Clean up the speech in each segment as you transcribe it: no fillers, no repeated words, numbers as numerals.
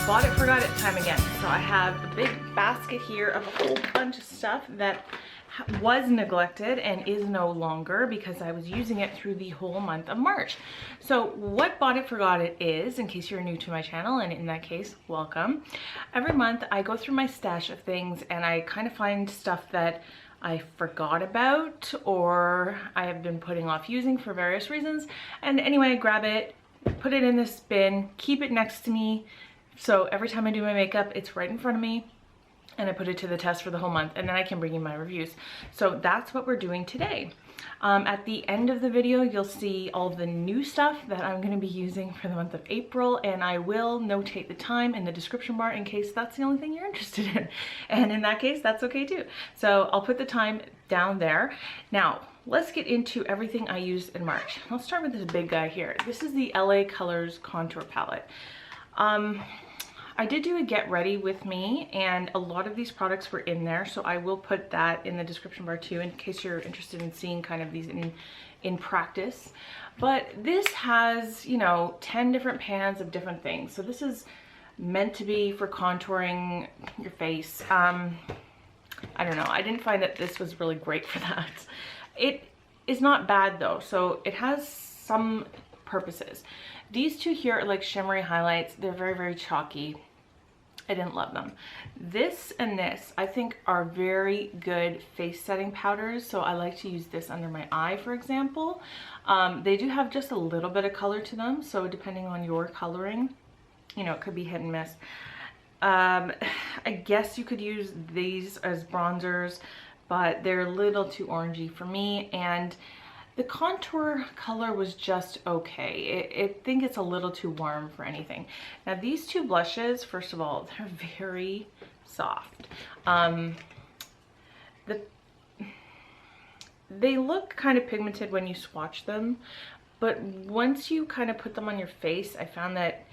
bought it, forgot it time again. So I have a big basket here of a whole bunch of stuff that was neglected and is no longer because I was using it through the whole month of March. So what Bought It Forgot It is, in case you're new to my channel, and in that case, welcome. Every month I go through my stash of things and I kind of find stuff that I forgot about or I have been putting off using for various reasons. And anyway, I grab it, put it in this bin, keep it next to me. So every time I do my makeup, it's right in front of me and I put it to the test for the whole month, and then I can bring you my reviews. So that's what we're doing today. At the end of the video, you'll see all the new stuff that I'm gonna be using for the month of April, and I will notate the time in the description bar in case that's the only thing you're interested in. And in that case, that's okay too. So I'll put the time down there. Now, let's get into everything I used in March. I'll start with this big guy here. This is the LA Colors Contour Palette. I did do a get ready with me and a lot of these products were in there, so I will put that in the description bar too in case you're interested in seeing kind of these in practice. But this has, you know, 10 different pans of different things. So this is meant to be for contouring your face. I don't know, I didn't find that this was really great for that. It is not bad though, so it has some purposes. These two here are like shimmery highlights. They're very, very chalky. I didn't love them. This and this I think are very good face setting powders, so I like to use this under my eye, for example. They do have just a little bit of color to them, so depending on your coloring, you know, it could be hit and miss. I guess you could use these as bronzers, but they're a little too orangey for me, and the contour color was just okay. I think it's a little too warm for anything. Now these two blushes, first of all, they're very soft. They look kind of pigmented when you swatch them, but once you kind of put them on your face, I found that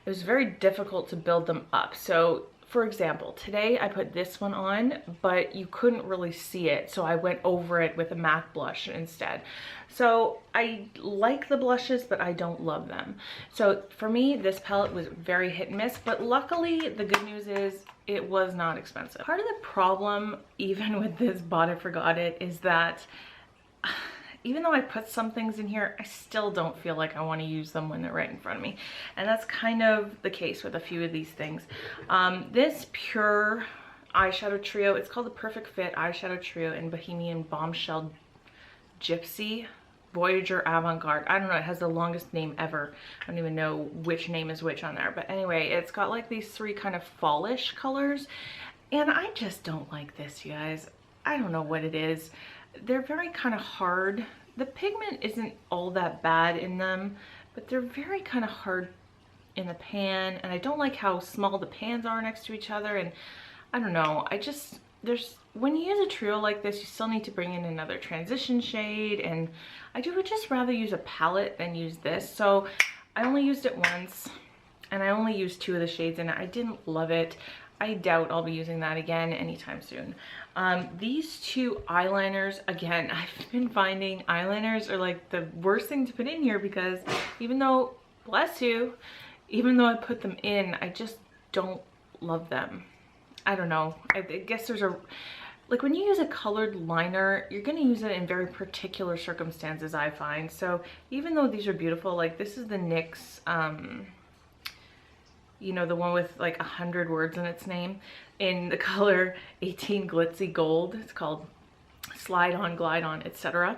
it was very difficult to build them up. So for example, today I put this one on, but you couldn't really see it, so I went over it with a matte blush instead. So I like the blushes, but I don't love them. So for me, this palette was very hit and miss, but luckily the good news is it was not expensive. Part of the problem, even with this Bought It Forgot It, is that even though I put some things in here, I still don't feel like I want to use them when they're right in front of me. And that's kind of the case with a few of these things. This Pure eyeshadow trio, it's called the Perfect Fit Eyeshadow Trio in Bohemian Bombshell Gypsy Voyager Avant-Garde. I don't know, it has the longest name ever. I don't even know which name is which on there. But anyway, it's got like these three kind of fallish colors. And I just don't like this, you guys. I don't know what it is. They're very kind of hard. The pigment isn't all that bad in them, but they're very kind of hard in the pan, and I don't like how small the pans are next to each other. And I don't know, when you use a trio like this, you still need to bring in another transition shade, and I would just rather use a palette than use this. So I only used it once and I only used two of the shades in it. I didn't love it. I doubt I'll be using that again anytime soon. These two eyeliners, again, I've been finding eyeliners are like the worst thing to put in here because even though, bless you, even though I put them in, I just don't love them. I don't know. I guess there's like when you use a colored liner, you're gonna use it in very particular circumstances, I find. So even though these are beautiful, like this is the NYX, you know, the one with like 100 words in its name, in the color 18 Glitzy Gold. It's called Slide On, Glide On, etc.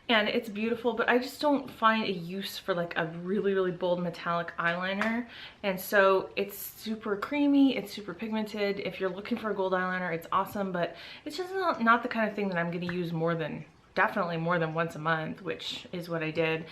And it's beautiful, but I just don't find a use for like a really, really bold metallic eyeliner. And so it's super creamy, it's super pigmented. If you're looking for a gold eyeliner, it's awesome, but it's just not the kind of thing that I'm gonna use definitely more than once a month, which is what I did.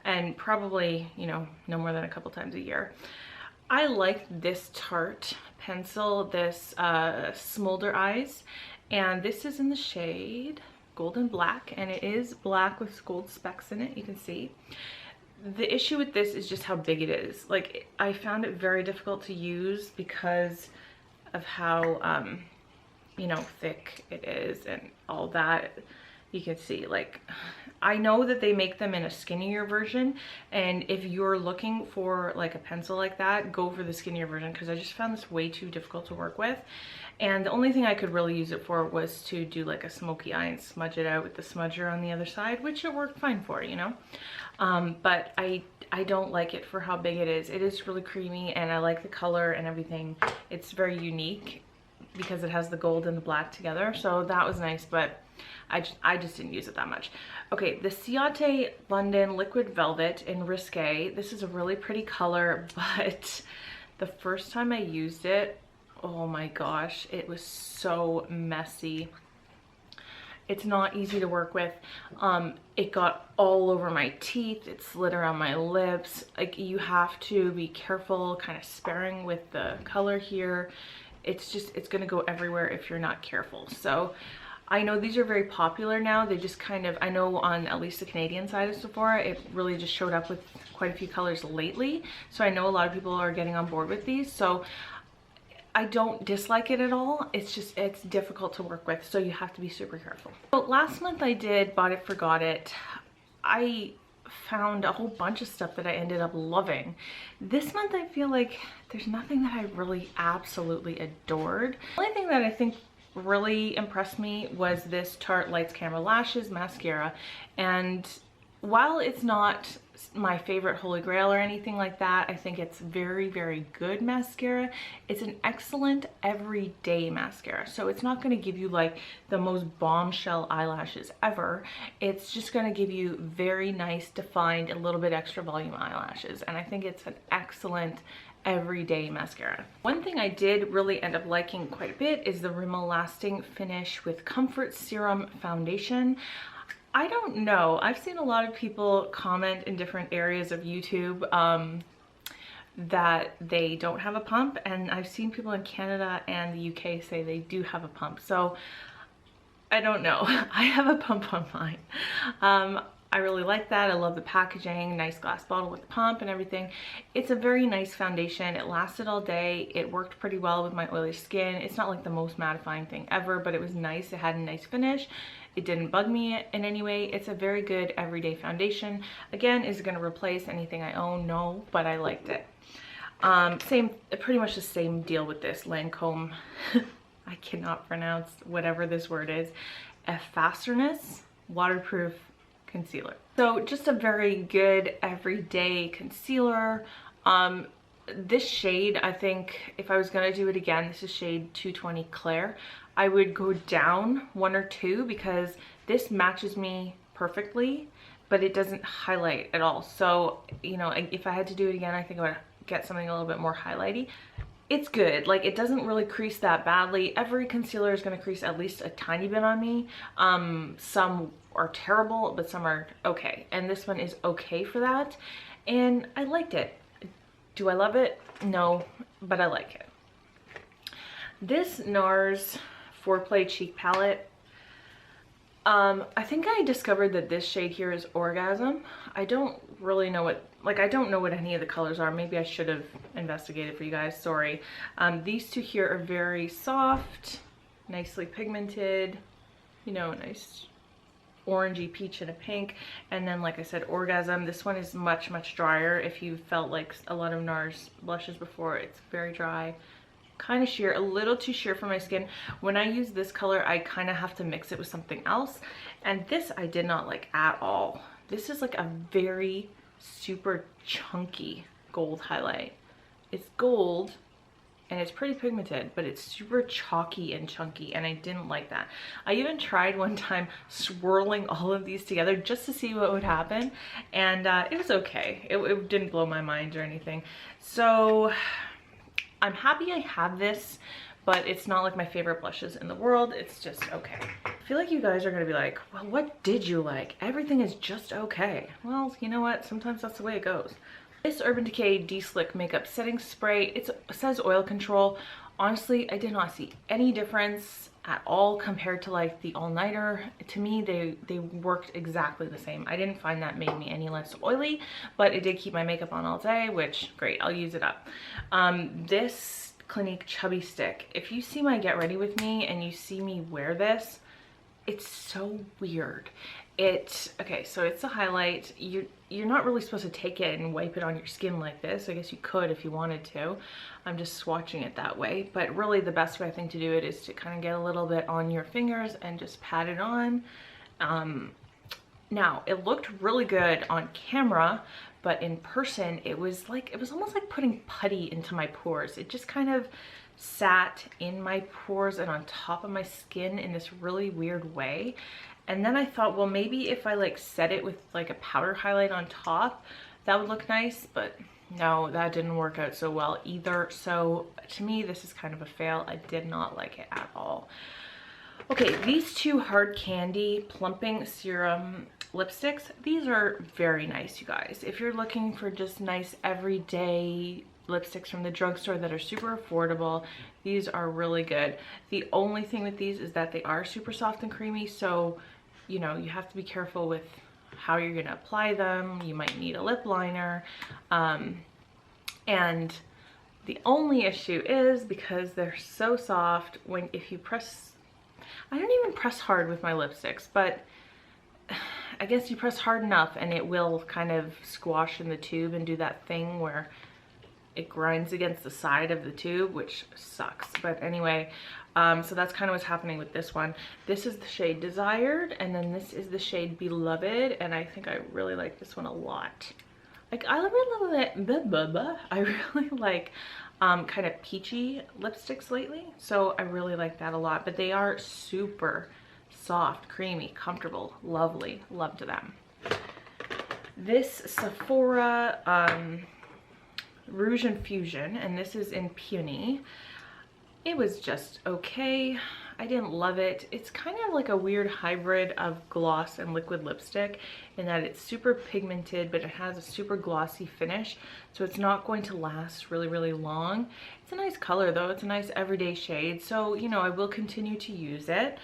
And probably, you know, no more than a couple times a year. I like this Tarte pencil, this Smolder Eyes, and this is in the shade Golden Black, and it is black with gold specks in it, you can see. The issue with this is just how big it is. Like, I found it very difficult to use because of how, you know, thick it is and all that. you can see, like, I know that they make them in a skinnier version, and if you're looking for like a pencil like that, go for the skinnier version, because I just found this way too difficult to work with. And the only thing I could really use it for was to do like a smoky eye and smudge it out with the smudger on the other side, which it worked fine for, you know. But I don't like it for how big it is. It is really creamy, and I like the color and everything. It's very unique because it has the gold and the black together, so that was nice, but I just didn't use it that much. Okay, the Ciate London Liquid Velvet in Risque. This is a really pretty color, but the first time I used it, oh my gosh, it was so messy. It's not easy to work with. It got all over my teeth. It slid around my lips. Like, you have to be careful, kind of sparing with the color here. It's gonna go everywhere if you're not careful. So I know these are very popular now. They just kind of, I know on at least the Canadian side of Sephora, it really just showed up with quite a few colors lately. So I know a lot of people are getting on board with these. So I don't dislike it at all. It's just, it's difficult to work with, so you have to be super careful. So last month I did Bought It, Forgot It. I found a whole bunch of stuff that I ended up loving. This month I feel like there's nothing that I really absolutely adored. The only thing that I think really impressed me was this Tarte Lights Camera Lashes mascara, and while it's not my favorite holy grail or anything like that, I think it's very, very good mascara. It's an excellent everyday mascara. So it's not going to give you like the most bombshell eyelashes ever. It's just going to give you very nice, defined, a little bit extra volume eyelashes. And I think it's an excellent everyday mascara. One thing I did really end up liking quite a bit is the Rimmel Lasting Finish with Comfort Serum Foundation. I don't know. I've seen a lot of people comment in different areas of YouTube that they don't have a pump, and I've seen people in Canada and the UK say they do have a pump. So I don't know. I have a pump on mine. I really like that. I love the packaging, nice glass bottle with the pump and everything. It's a very nice foundation. It lasted all day. It worked pretty well with my oily skin. It's not like the most mattifying thing ever, but it was nice. It had a nice finish. It didn't bug me in any way. It's a very good everyday foundation. Again, is it going to replace anything I own? No, but I liked it. Pretty much the same deal with this Lancome. I cannot pronounce whatever this word is. Fasterness Waterproof Concealer. So just a very good everyday concealer. This shade, I think if I was gonna do it again, this is shade 220 Claire, I would go down 1 or 2 because this matches me perfectly, but it doesn't highlight at all. So, you know, if I had to do it again, I think I would get something a little bit more highlighty. It's good. Like, it doesn't really crease that badly. Every concealer is going to crease at least a tiny bit on me. Some are terrible, but some are okay. And this one is okay for that. And I liked it. Do I love it? No, but I like it. This NARS Foreplay Cheek Palette. I think I discovered that this shade here is Orgasm. I don't really know what, like, I don't know what any of the colors are. Maybe I should have investigated for you guys, sorry. These two here are very soft, nicely pigmented, you know, nice orangey peach and a pink. And then, like I said, Orgasm. This one is much, much drier. If you felt like a lot of NARS blushes before, it's very dry. Kind of sheer, a little too sheer for my skin. When I use this color, I kind of have to mix it with something else, and this I did not like at all. This is like a very super chunky gold highlight. It's gold and it's pretty pigmented, but it's super chalky and chunky, and I didn't like that. I even tried one time swirling all of these together just to see what would happen, and it was okay. It didn't blow my mind or anything. So I'm happy I have this, but it's not like my favorite blushes in the world. It's just okay. I feel like you guys are gonna be like, well, what did you like? Everything is just okay. Well, you know what? Sometimes that's the way it goes. This Urban Decay De-Slick Makeup Setting Spray, it says oil control. Honestly, I did not see any difference at all compared to like the all-nighter. To me, they worked exactly the same. I didn't find that made me any less oily, but it did keep my makeup on all day, which great, I'll use it up. This Clinique Chubby Stick, if you see my Get Ready With Me and you see me wear this, it's so weird. Okay, so it's a highlight. You're not really supposed to take it and wipe it on your skin like this. I guess you could if you wanted to. I'm just swatching it that way. But really the best way I think to do it is to kind of get a little bit on your fingers and just pat it on. Now, it looked really good on camera, but in person, it was almost like putting putty into my pores. It just kind of sat in my pores and on top of my skin in this really weird way. And then I thought, well, maybe if I like set it with like a powder highlight on top, that would look nice, but no, that didn't work out so well either. So to me, this is kind of a fail. I did not like it at all. Okay, these two Hard Candy Plumping Serum lipsticks, these are very nice, you guys. If you're looking for just nice everyday lipsticks from the drugstore that are super affordable, these are really good. The only thing with these is that they are super soft and creamy, so you know, you have to be careful with how you're gonna apply them. You might need a lip liner. And the only issue is because they're so soft, if you press, I don't even press hard with my lipsticks, but I guess you press hard enough and it will kind of squash in the tube and do that thing where it grinds against the side of the tube, which sucks. But anyway, so that's kind of what's happening with this one. This is the shade Desired, and then this is the shade Beloved, and I think I really like this one a lot. Like, I really like kind of peachy lipsticks lately, so I really like that a lot. But they are super soft, creamy, comfortable, lovely. Love to them. This Sephora Rouge Infusion, and this is in Peony. It was just okay. I didn't love it. It's kind of like a weird hybrid of gloss and liquid lipstick in that it's super pigmented, but it has a super glossy finish, so it's not going to last really, really long. It's a nice color though. It's a nice everyday shade, so you know, I will continue to use it.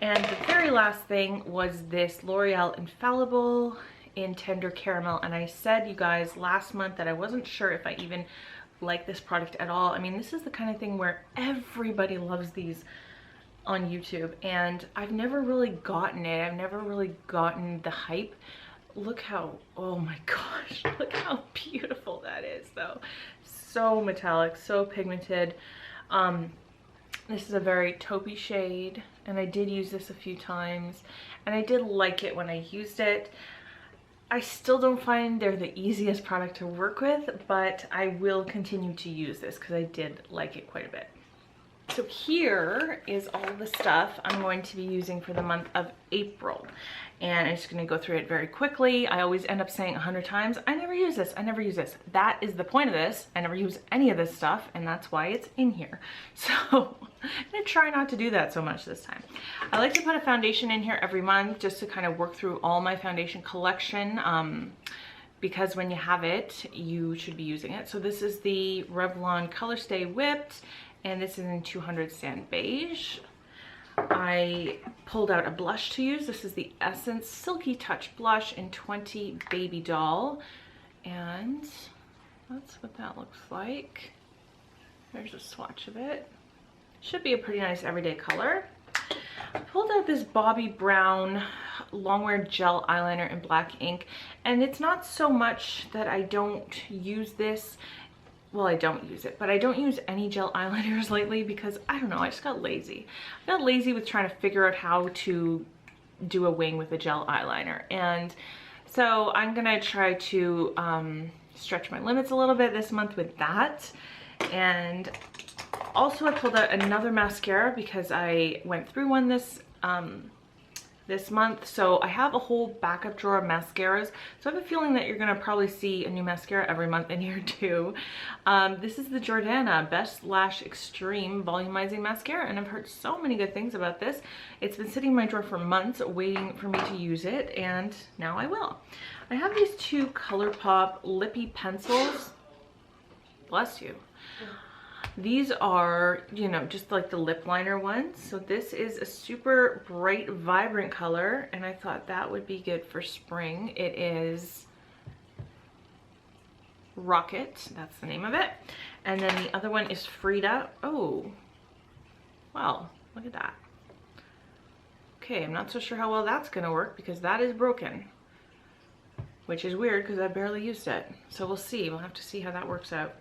And the very last thing was this L'Oreal Infallible in Tender Caramel, and I said, you guys, last month that I wasn't sure if I even like this product at all. I mean, this is the kind of thing where everybody loves these on YouTube, and I've never really gotten it. I've never really gotten the hype. Look how, oh my gosh, look how beautiful that is though. So metallic, so pigmented. This is a very taupey shade, and I did use this a few times, and I did like it when I used it. I still don't find they're the easiest product to work with, but I will continue to use this because I did like it quite a bit. So here is all the stuff I'm going to be using for the month of April. And I'm just going to go through it very quickly. I always end up saying 100 times, I never use this, I never use this. That is the point of this. I never use any of this stuff, and that's why it's in here. So I'm going to try not to do that so much this time. I like to put a foundation in here every month just to kind of work through all my foundation collection. Because when you have it, you should be using it. So this is the Revlon Color Stay Whipped, and this is in 200 Sand Beige. I pulled out a blush to use. This is the Essence Silky Touch Blush in 20 Baby Doll. And that's what that looks like. There's a swatch of it. Should be a pretty nice everyday color. I pulled out this Bobbi Brown Longwear Gel Eyeliner in black ink. And it's not so much that I don't use this. Well, I don't use it, but I don't use any gel eyeliners lately because, I don't know, I just got lazy. I got lazy with trying to figure out how to do a wing with a gel eyeliner. And so I'm gonna try to stretch my limits a little bit this month with that. And also I pulled out another mascara because I went through one this month, so I have a whole backup drawer of mascaras, so I have a feeling that you're gonna probably see a new mascara every month in here too. This is the Jordana Best Lash Extreme Volumizing Mascara, and I've heard so many good things about this. It's been sitting in my drawer for months waiting for me to use it, and now I will. I have these two ColourPop Lippy pencils. Bless you. These are, you know, just like the lip liner ones. So this is a super bright, vibrant color, and I thought that would be good for spring. It is Rocket, that's the name of it. And then the other one is Frida. Oh, wow, look at that. okay. I'm not so sure how well that's gonna work because that is broken, which is weird because I barely used it. So we'll see. We'll have to see how that works out.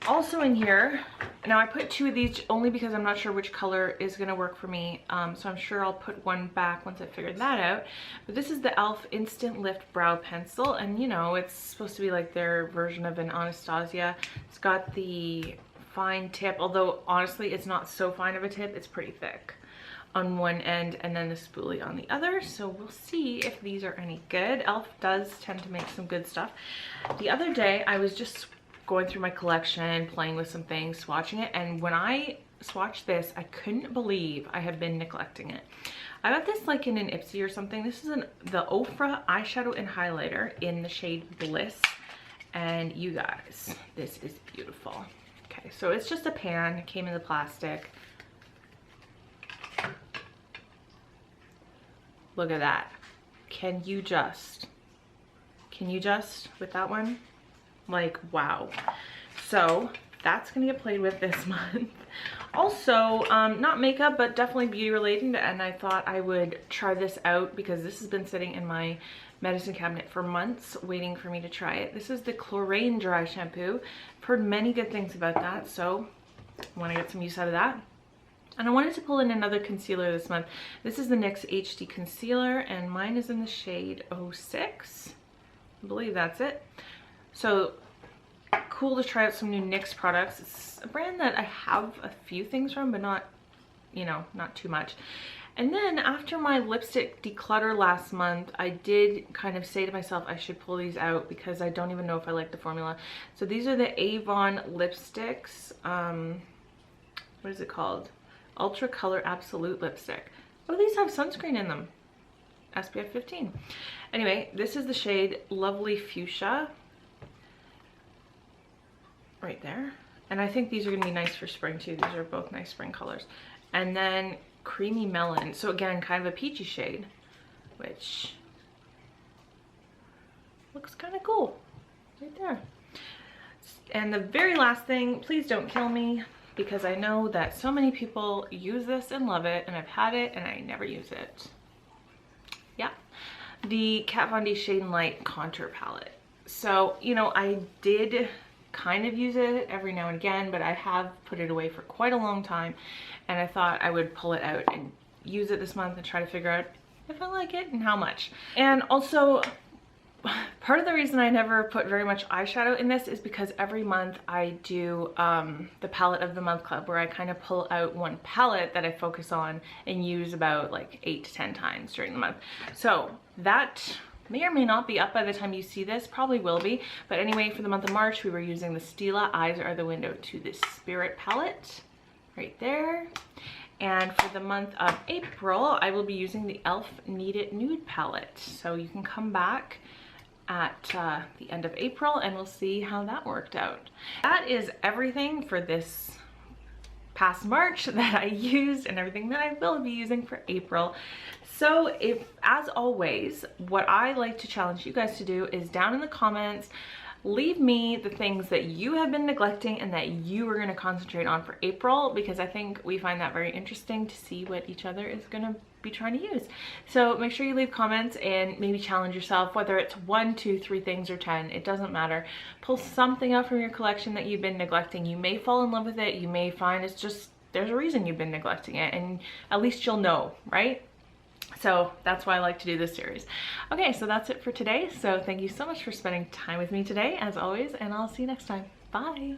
Also in here, now I put 2 of these only because I'm not sure which color is gonna work for me. So I'm sure I'll put one back once I figured that out. But this is the e.l.f. Instant Lift Brow Pencil. And you know, it's supposed to be like their version of an Anastasia. It's got the fine tip, although honestly, it's not so fine of a tip. It's pretty thick on one end and then the spoolie on the other. So we'll see if these are any good. e.l.f. does tend to make some good stuff. The other day, I was just going through my collection, playing with some things, swatching it, and when I swatched this, I couldn't believe I had been neglecting it. I got this like in an Ipsy or something. This is the Ofra eyeshadow and highlighter in the shade Bliss, and you guys, this is beautiful. Okay, so it's just a pan, it came in the plastic. Look at that. Can you just with that one? Like, wow. So that's gonna get played with this month. Also, not makeup, but definitely beauty related, and I thought I would try this out because this has been sitting in my medicine cabinet for months waiting for me to try it. This is the Chlorane Dry Shampoo. I've heard many good things about that, so I want to get some use out of that. And I wanted to pull in another concealer this month. This is the NYX HD Concealer, and mine is in the shade 06. I believe that's it. So cool to try out some new NYX products. It's a brand that I have a few things from, but not, you know, not too much. And then after my lipstick declutter last month, I did kind of say to myself I should pull these out because I don't even know if I like the formula. So these are the Avon lipsticks. What is it called? Ultra Color Absolute Lipstick. Oh, these have sunscreen in them. SPF 15. Anyway, this is the shade Lovely Fuchsia. Right there. And I think these are gonna be nice for spring too. These are both nice spring colors. And then Creamy Melon. So again, kind of a peachy shade, which looks kind of cool. Right there. And the very last thing, please don't kill me, because I know that so many people use this and love it, and I've had it and I never use it. Yeah. The Kat Von D Shade and Light Contour Palette. So, you know, I did kind of use it every now and again, but I have put it away for quite a long time, and I thought I would pull it out and use it this month and try to figure out if I like it and how much. And also, part of the reason I never put very much eyeshadow in this is because every month I do the palette of the month club, where I kind of pull out one palette that I focus on and use about like 8 to 10 times during the month. So that may or may not be up by the time you see this, probably will be. But anyway, for the month of March, we were using the Stila Eyes Are the Window to the Spirit palette, right there. And for the month of April, I will be using the e.l.f. Need It Nude palette. So you can come back at the end of April and we'll see how that worked out. That is everything for this past March that I used and everything that I will be using for April. So if, as always, what I like to challenge you guys to do is down in the comments, leave me the things that you have been neglecting and that you are going to concentrate on for April, because I think we find that very interesting to see what each other is going to be trying to use. So make sure you leave comments and maybe challenge yourself, whether it's 1, 2, 3 things or 10, it doesn't matter. Pull something out from your collection that you've been neglecting. You may fall in love with it, you may find it's just, there's a reason you've been neglecting it, and at least you'll know, right? So that's why I like to do this series. Okay, so that's it for today. So thank you so much for spending time with me today, as always, and I'll see you next time. Bye.